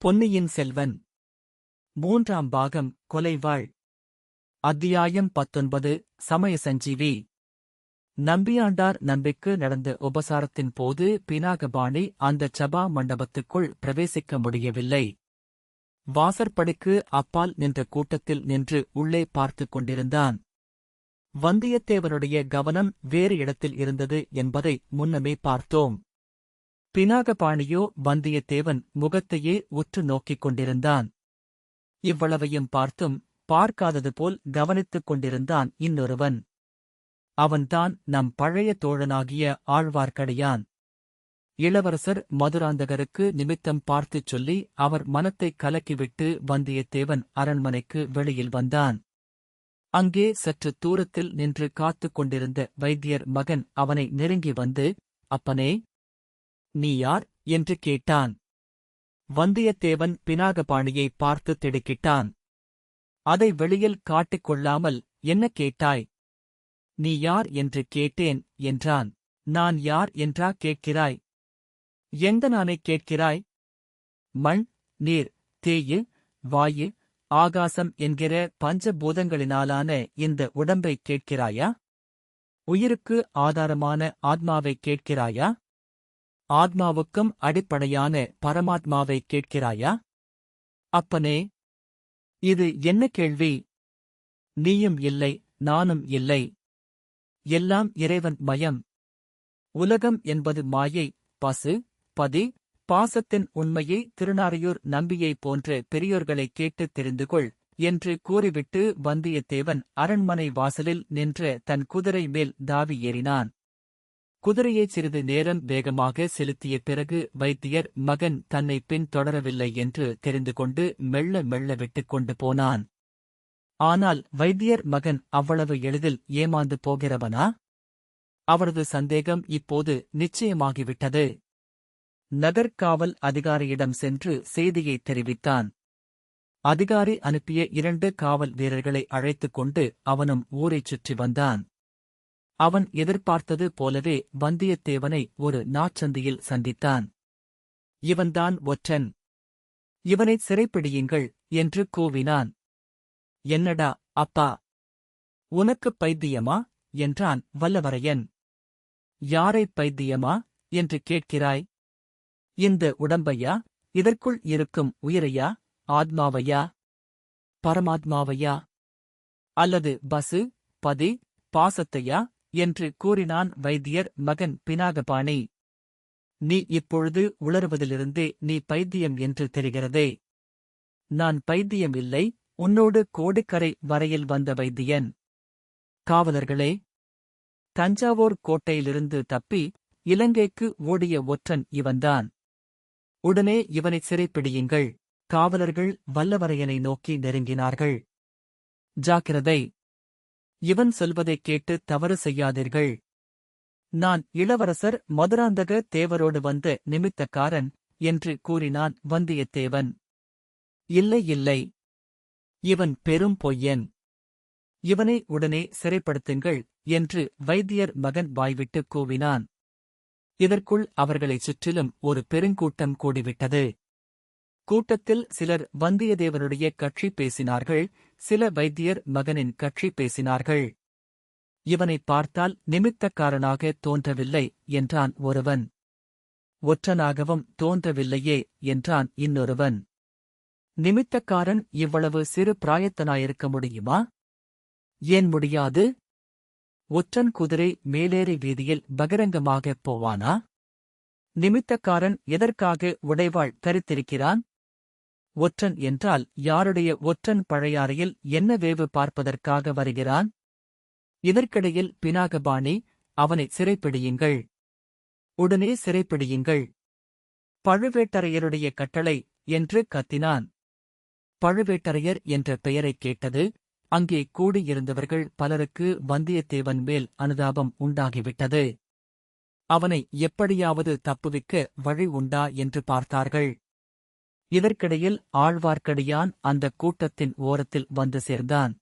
பொன்னியின் செல்வன் மூன்றாம் பாகம் கொலைவாள். அத்தியாயம் 19. சமய சஞ்சீவி. நம்பியாண்டார் நம்பிக்கு நடந்த உபசாரத்தின் போது பினாகபாணி அந்தச் சபா மண்டபத்துக்குள் பிரவேசிக்க முடியவில்லை. வாசற்படிக்கு அப்பால் நின்ற கூட்டத்தில் நின்று உள்ளே பார்த்துக் கொண்டிருந்தான். வந்தியத்தேவனுடைய கவனம் வேறு இடத்தில் இருந்தது என்பதை முன்னமே பார்த்தோம். பினாகபாணியோ வந்தியத்தேவன் முகத்தையே உற்று நோக்கிக் கொண்டிருந்தான். இவ்வளவையும் பார்த்தும் பார்க்காதது போல் கவனித்துக் கொண்டிருந்தான் இன்னொருவன். அவன்தான் நம் பழைய தோழனாகிய ஆழ்வார்க்கடியான். இளவரசர் மதுராந்தகருக்கு நிமித்தம் பார்த்துச் சொல்லி அவர் மனத்தைக் கலக்கிவிட்டு வந்தியத்தேவன் அரண்மனைக்கு வெளியில் வந்தான். அங்கே சற்று தூரத்தில் நின்று காத்துக் கொண்டிருந்த வைத்தியர் மகன் அவனை நெருங்கி வந்து, "அப்பனே, நீ யார்?" என்று கேட்டான். வந்தியத்தேவன் பினாகபாணியை பார்த்து திடுக்கிட்டான். அதை வெளியில் காட்டிக் கொள்ளாமல், "என்ன கேட்டாய்?" "நீ யார் என்று கேட்டேன்" என்றான். "நான் யார் என்றா கேட்கிறாய்? எந்த நானைக் கேட்கிறாய்? மண், நீர், தேயு, வாயு, ஆகாசம் என்கிற பஞ்சபூதங்களினாலான இந்த உடம்பைக் கேட்கிறாயா? உயிருக்கு ஆதாரமான ஆத்மாவைக் கேட்கிறாயா? ஆத்மாவுக்கும் அடிப்படையான பரமாத்மாவைக் கேட்கிறாயா? அப்பனே, இது என்ன கேள்வி? நீயும் இல்லை, நானும் இல்லை. எல்லாம் இறைவன் மயம். உலகம் என்பது மாயை, பசு, பதி, பாசத்தின் உண்மையை திருநாரையூர் நம்பியைப் போன்ற பெரியோர்களைக் கேட்டுத் தெரிந்துகொள் என்று கூறிவிட்டு வந்தியத்தேவன் அரண்மனை வாசலில் நின்ற தன் குதிரை மேல் தாவி ஏறினான். குதிரையைச் சிறிது நேரம் வேகமாக செலுத்திய பிறகு வைத்தியர் மகன் தன்னை பின் தொடரவில்லை என்று தெரிந்து கொண்டு மெல்ல மெல்ல விட்டுக்கொண்டு போனான். ஆனால் வைத்தியர் மகன் அவ்வளவு எளிதில் ஏமாந்து போகிறவனா? அவரது சந்தேகம் இப்போது நிச்சயமாகிவிட்டது. நகர்காவல் அதிகாரியிடம் சென்று செய்தியைத் தெரிவித்தான். அதிகாரி அனுப்பிய 2 காவல் வீரர்களை அழைத்துக் கொண்டு அவனும் ஊரைச் சுற்றி வந்தான். அவன் எதிர்பார்த்தது போலவே வந்தியத்தேவனை ஒரு நாச்சந்தியில் சந்தித்தான். "இவன்தான் ஒற்றன். இவனைச் சிறைப்பிடியுங்கள்" என்று கூவினான். "என்னடா அப்பா, உனக்குப் பைத்தியமா?" என்றான் வல்லவரையன். "யாரைப் பைத்தியமா என்று கேட்கிறாய்? இந்த உடம்பையா? இதற்குள் இருக்கும் உயிரையா? ஆத்மாவையா? பரமாத்மாவையா? அல்லது பசு, பதி, பாசத்தையா?" என்று கூறினான் வைத்தியர் மகன் பினாகபாணி. "நீ இப்பொழுது உளறுவதிலிருந்தே நீ பைத்தியம் என்று தெரிகிறதே." "நான் பைத்தியம் இல்லை, உன்னோடு கோடிக்கரை வரையில் வந்த வைத்தியன்." "காவலர்களே, தஞ்சாவூர் கோட்டையிலிருந்து தப்பி இலங்கைக்கு ஓடிய ஒற்றன் இவன்தான். உடனே இவனைச் சிறைப்பிடியுங்கள்." காவலர்கள் வல்லவரையனை நோக்கி நெருங்கினார்கள். "ஜாக்கிரதை! இவன் சொல்வதைக் கேட்டு தவறு செய்யாதீர்கள். நான் இளவரசர் மதுராந்தக தேவரோடு வந்த நிமித்தக்காரன்" என்று கூறினான் வந்தியத்தேவன். "இல்லை இல்லை, இவன் பெரும் பொய்யன். இவனை உடனே சிறைப்படுத்துங்கள்" என்று வைத்தியர் மகன் வாய்விட்டு கூவினான். இதற்குள் அவர்களைச் சுற்றிலும் ஒரு பெருங்கூட்டம் கூடிவிட்டது. கூட்டத்தில் சிலர் வந்தியத்தேவனுடைய கட்சி பேசினார்கள், சில வைத்தியர் மகனின் கட்சி பேசினார்கள். "இவனைப் பார்த்தால் நிமித்தக்காரனாக தோன்றவில்லை" என்றான் ஒருவன். "ஒற்றனாகவும் தோன்றவில்லையே" என்றான் இன்னொருவன். "நிமித்தக்காரன் இவ்வளவு சிறு பிராயத்தனாயிருக்க முடியுமா? ஏன் முடியாது? ஒற்றன் குதிரை மேலேறி வீதியில் பகிரங்கமாகப் போவானா? நிமித்தக்காரன் எதற்காக உடைவாள் தரித்திருக்கிறான்? ஒற்றன் என்றால் யாருடைய ஒற்றன் பழையாறையில் என்ன வேவு பார்ப்பதற்காக வருகிறான்?" இதற்கிடையில் பினாகபாணி, "அவனை சிறைப்பிடியுங்கள், உடனே சிறைப்பிடியுங்கள். பழுவேட்டரையருடைய கட்டளை" என்று கத்தினான். பழுவேட்டரையர் என்ற பெயரைக் கேட்டது அங்கே கூடியிருந்தவர்கள் பலருக்கு வந்தியத்தேவன் மேல் அனுதாபம் உண்டாகிவிட்டது. அவனை எப்படியாவது தப்புவிக்க வழி உண்டா என்று பார்த்தார்கள். இதற்கிடையில் ஆழ்வார்க்கடியான் அந்தக் கூட்டத்தின் ஓரத்தில் வந்து சேர்ந்தான்.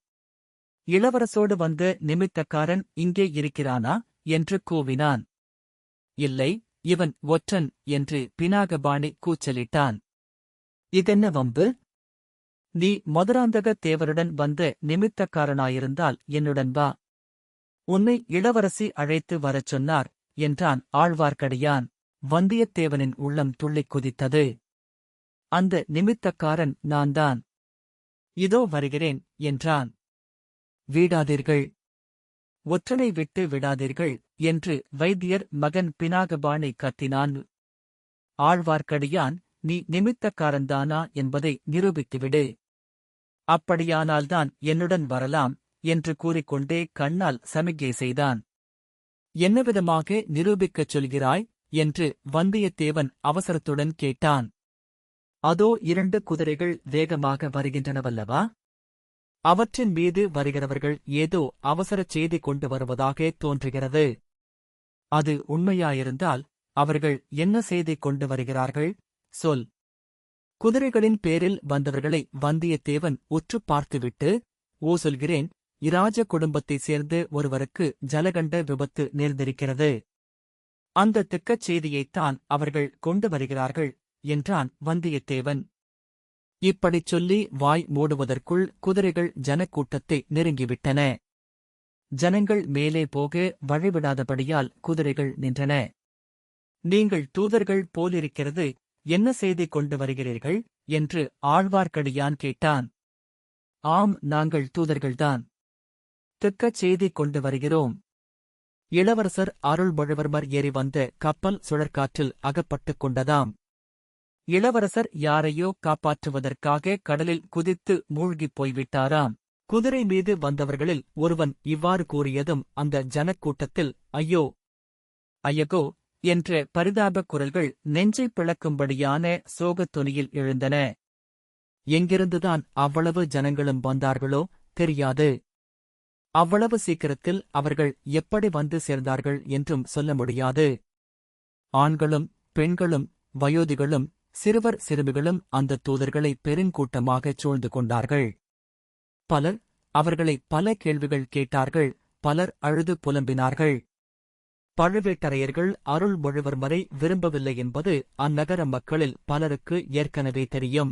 "இளவரசோடு வந்த நிமித்தக்காரன் இங்கே இருக்கிறானா?" என்று கூவினான். "இல்லை, இவன் ஒற்றன்" என்று பினாகபாணி கூச்சலிட்டான். இதென்ன வம்பு? நீ மதுராந்தக தேவருடன் வந்த நிமித்தக்காரனாயிருந்தால் என்னுடன் வா. உன்னை இளவரசி அழைத்து வரச் சொன்னார் என்றான் ஆழ்வார்க்கடியான். வந்தியத்தேவனின் உள்ளம் துள்ளிக் குதித்தது. அந்த நிமித்தக்காரன் நான்தான். இதோ வருகிறேன் என்றான். வீடாதீர்கள், ஒற்றனை விட்டு விடாதீர்கள் என்று வைத்தியர் மகன் பினாகபாணி கத்தினான். ஆழ்வார்க்கடியான், நீ நிமித்தக்காரன்தானா என்பதை நிரூபித்துவிடு. அப்படியானால்தான் என்னுடன் வரலாம் என்று கூறிக்கொண்டே கண்ணால் சமிக்ஞை செய்தான். என்னவிதமாக நிரூபிக்கச் சொல்கிறாய் என்று வந்தியத்தேவன் அவசரத்துடன் கேட்டான். அதோ 2 குதிரைகள் வேகமாக வருகின்றனவல்லவா? அவற்றின் மீது வருகிறவர்கள் ஏதோ அவசரச் செய்தி கொண்டு வருவதாக தோன்றுகிறது. அது உண்மையாயிருந்தால் அவர்கள் என்ன செய்தி கொண்டு வருகிறார்கள்? சொல். குதிரைகளின் பேரில் வந்தவர்களை வந்தியத்தேவன் உற்றுப் பார்த்துவிட்டு, ஓ சொல்கிறேன், இராஜ குடும்பத்தைச் சேர்ந்து ஒருவருக்கு ஜலகண்ட விபத்து நேர்ந்திருக்கிறது. அந்த திக்கச் செய்தியைத்தான் அவர்கள் கொண்டு வருகிறார்கள் என்றான் வந்தியத்தேவன். இப்படிச் சொல்லி வாய் மூடுவதற்குள் குதிரைகள் ஜனக்கூட்டத்தை நெருங்கிவிட்டன. ஜனங்கள் மேலே போக வழிவிடாதபடியால் குதிரைகள் நின்றன. நீங்கள் தூதர்கள் போலிருக்கிறது, என்ன செய்தி கொண்டு வருகிறீர்கள் என்று ஆழ்வார்க்கடியான் கேட்டான். ஆம், நாங்கள் தூதர்கள்தான். திக்கச் செய்தி கொண்டு வருகிறோம். இளவரசர் அருள்மொழிவர்மர் ஏறி வந்த கப்பல் சுழற்காற்றில் அகப்பட்டுக் கொண்டதாம். இளவரசர் யாரையோ காப்பாற்றுவதற்காக கடலில் குதித்து மூழ்கிப் போய்விட்டாராம். குதிரை மீது வந்தவர்களில் ஒருவன் இவ்வாறு கூறியதும் அந்த ஜனக்கூட்டத்தில் ஐயோ, ஐயகோ என்ற பரிதாபக் குரல்கள் நெஞ்சைப் பிளக்கும்படியான சோகத் தொனியில் எழுந்தன. எங்கிருந்துதான் அவ்வளவு ஜனங்களும் வந்தார்களோ தெரியாது. அவ்வளவு சீக்கிரத்தில் அவர்கள் எப்படி வந்து சேர்ந்தார்கள் என்றும் சொல்ல முடியாது. ஆண்களும் பெண்களும் வயோதிகளும் சிறுவர் சிறுமிகளும் அந்த தூதர்களை பெருங்கூட்டமாகச் சூழ்ந்து கொண்டார்கள். பலர் அவர்களை பல கேள்விகள் கேட்டார்கள். பலர் அழுது புலம்பினார்கள். பழுவேட்டரையர்கள் அருள்மொழிவர்மரை விரும்பவில்லை என்பது அந்நகர மக்களில் பலருக்கு ஏற்கனவே தெரியும்.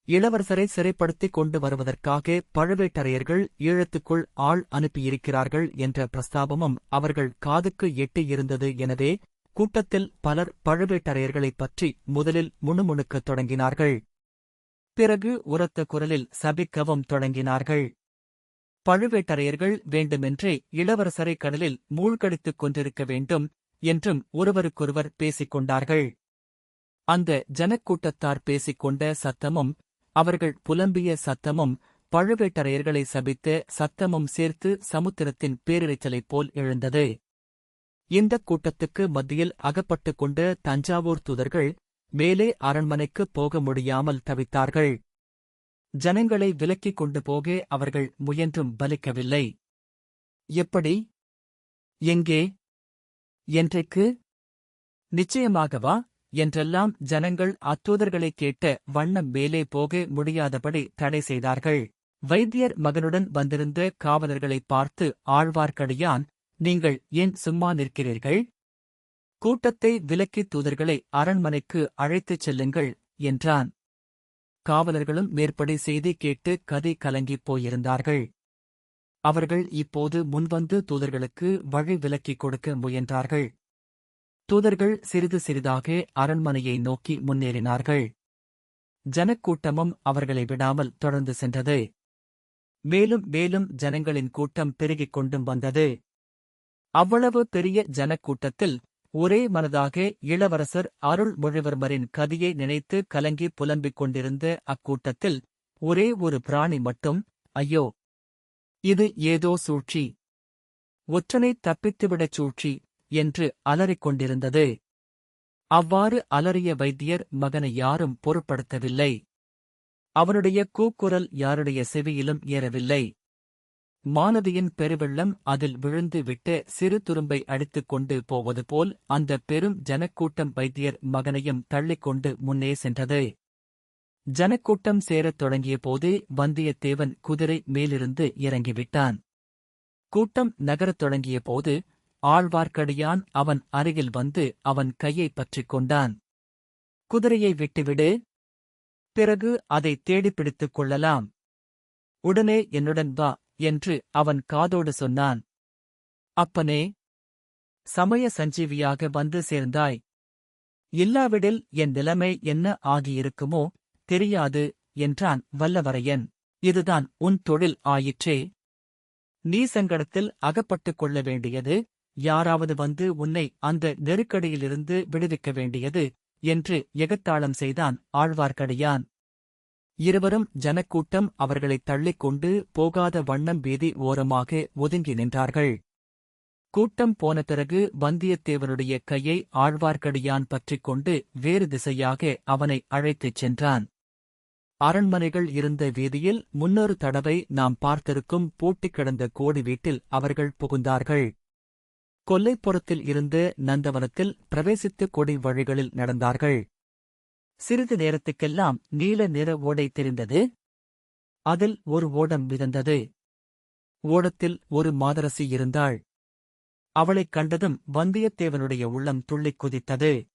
இளவரசரை சிறைப்படுத்திக் கொண்டு வருவதற்காக பழுவேட்டரையர்கள் ஈழத்துக்குள் ஆள் அனுப்பியிருக்கிறார்கள் என்ற பிரஸ்தாபமும் அவர்கள் காதுக்கு எட்டியிருந்தது. எனவே கூட்டத்தில் பலர் பழுவேட்டரையர்களைப் பற்றி முதலில் முணுமுணுக்கத் தொடங்கினார்கள். பிறகு உரத்த குரலில் சபிக்கவும் தொடங்கினார்கள். பழுவேட்டரையர்கள் வேண்டுமென்றே இளவரசரை கடலில் மூழ்கடித்துக் கொண்டிருக்க வேண்டும் என்றும் ஒருவருக்கொருவர் பேசிக் கொண்டார்கள். அந்த ஜனக்கூட்டத்தார் பேசிக்கொண்ட சத்தமும் அவர்கள் புலம்பிய சத்தமும் பழுவேட்டரையர்களை சபித்த சத்தமும் சேர்த்து சமுத்திரத்தின் பேரிரைச்சலைப் போல் எழுந்தது. இந்தக் கூட்டத்துக்கு மத்தியில் அகப்பட்டுக் கொண்ட தஞ்சாவூர் தூதர்கள் மேலே அரண்மனைக்குப் போக முடியாமல் தவித்தார்கள். ஜனங்களை விலக்கிக் கொண்டு போக அவர்கள் முயன்றும் பலிக்கவில்லை. எப்படி? எங்கே? என்றைக்கு? நிச்சயமாகவா? என்றெல்லாம் ஜனங்கள் அத்தூதர்களைக் கேட்ட வண்ணம் மேலே போக முடியாதபடி தடை செய்தார்கள். வைத்தியர் மகனுடன் வந்திருந்த காவலர்களைப் பார்த்து ஆழ்வார்க்கடியான், நீங்கள் ஏன் சும்மா நிற்கிறீர்கள்? கூட்டத்தை விலக்கி தூதர்களை அரண்மனைக்கு அழைத்துச் செல்லுங்கள் என்றான். காவலர்களும் மேற்படி செய்தி கேட்டு கதி கலங்கிப் போயிருந்தார்கள். அவர்கள் இப்போது முன்வந்து தூதர்களுக்கு வழி விலக்கிக் கொடுக்க முயன்றார்கள். தூதர்கள் சிறிது சிறிதாக அரண்மனையை நோக்கி முன்னேறினார்கள். ஜனக்கூட்டமும் அவர்களை விடாமல் தொடர்ந்து சென்றது. மேலும் மேலும் ஜனங்களின் கூட்டம் பெருகிக் கொண்டும் வந்தது. அவ்வளவு பெரிய ஜனக்கூட்டத்தில் ஒரே மனதாக இளவரசர் அருள்மொழிவர்மரின் கதியை நினைத்து கலங்கி புலம்பிக் கொண்டிருந்த அக்கூட்டத்தில் ஒரே ஒரு பிராணி மட்டும், ஐயோ, இது ஏதோ சூழ்ச்சி, ஒற்றனை தப்பித்துவிடச் சூழ்ச்சி என்று அலறிக் கொண்டிருந்தது. அவ்வாறு அலறிய வைத்தியர் மகனை யாரும் பொருட்படுத்தவில்லை. அவனுடைய கூக்குரல் யாருடைய செவியிலும் ஏறவில்லை. மானதியின் பெருவெள்ளம் அதில் விழுந்து விட்டு சிறு துரும்பை அடித்துக் கொண்டு போவது போல் அந்த பெரும் ஜனக்கூட்டம் வைத்தியர் மகனையும் தள்ளிக்கொண்டு முன்னே சென்றது. ஜனக்கூட்டம் சேரத் தொடங்கிய போதே வந்தியத்தேவன் குதிரை மேலிருந்து இறங்கிவிட்டான். கூட்டம் நகரத் தொடங்கிய போது ஆழ்வார்க்கடியான் அவன் அருகில் வந்து அவன் கையைப் பற்றிக் கொண்டான். குதிரையை விட்டுவிடு பிறகு அதை தேடிப்பிடித்துக் கொள்ளலாம். உடனே என்னுடன் வா என்று அவன் காதோடு சொன்னான். அப்பனே, சமய சஞ்சீவியாக வந்து சேர்ந்தாய். இல்லாவிடில் என் நிலைமை என்ன ஆகியிருக்குமோ தெரியாது என்றான் வல்லவரையன். இதுதான் உன் தொழில் ஆயிற்றே. நீ சங்கடத்தில் அகப்பட்டுக் கொள்ள வேண்டியது, யாராவது வந்து உன்னை அந்த நெருக்கடியிலிருந்து விடுவிக்க வேண்டியது என்று எகத்தாளம் செய்தான் ஆழ்வார்க்கடியான். இருவரும் ஜனக்கூட்டம் அவர்களைத் தள்ளிக் கொண்டு போகாத வண்ணம் வீதி ஓரமாக ஒதுங்கி நின்றார்கள். கூட்டம் போன பிறகு வந்தியத்தேவனுடைய கையை ஆழ்வார்க்கடியான் பற்றிக் கொண்டு வேறு திசையாக அவனை அழைத்துச் சென்றான். அரண்மனைகள் இருந்த வீதியில் முன்னொரு தடவை நாம் பார்த்திருக்கும் பூட்டிக் கிடந்த கோடி வீட்டில் அவர்கள் புகுந்தார்கள். கொல்லைப்புறத்தில் இருந்து நந்தவனத்தில் பிரவேசித்து கொடி வழிகளில் நடந்தார்கள். சிறிது நேரத்துக்கெல்லாம் நீல நிற ஓடை தெரிந்தது. அதில் ஒரு ஓடம் மிதந்தது. ஓடத்தில் ஒரு மாதரசி இருந்தாள். அவளைக் கண்டதும் வந்தியத்தேவனுடைய உள்ளம் துள்ளிக் குதித்தது.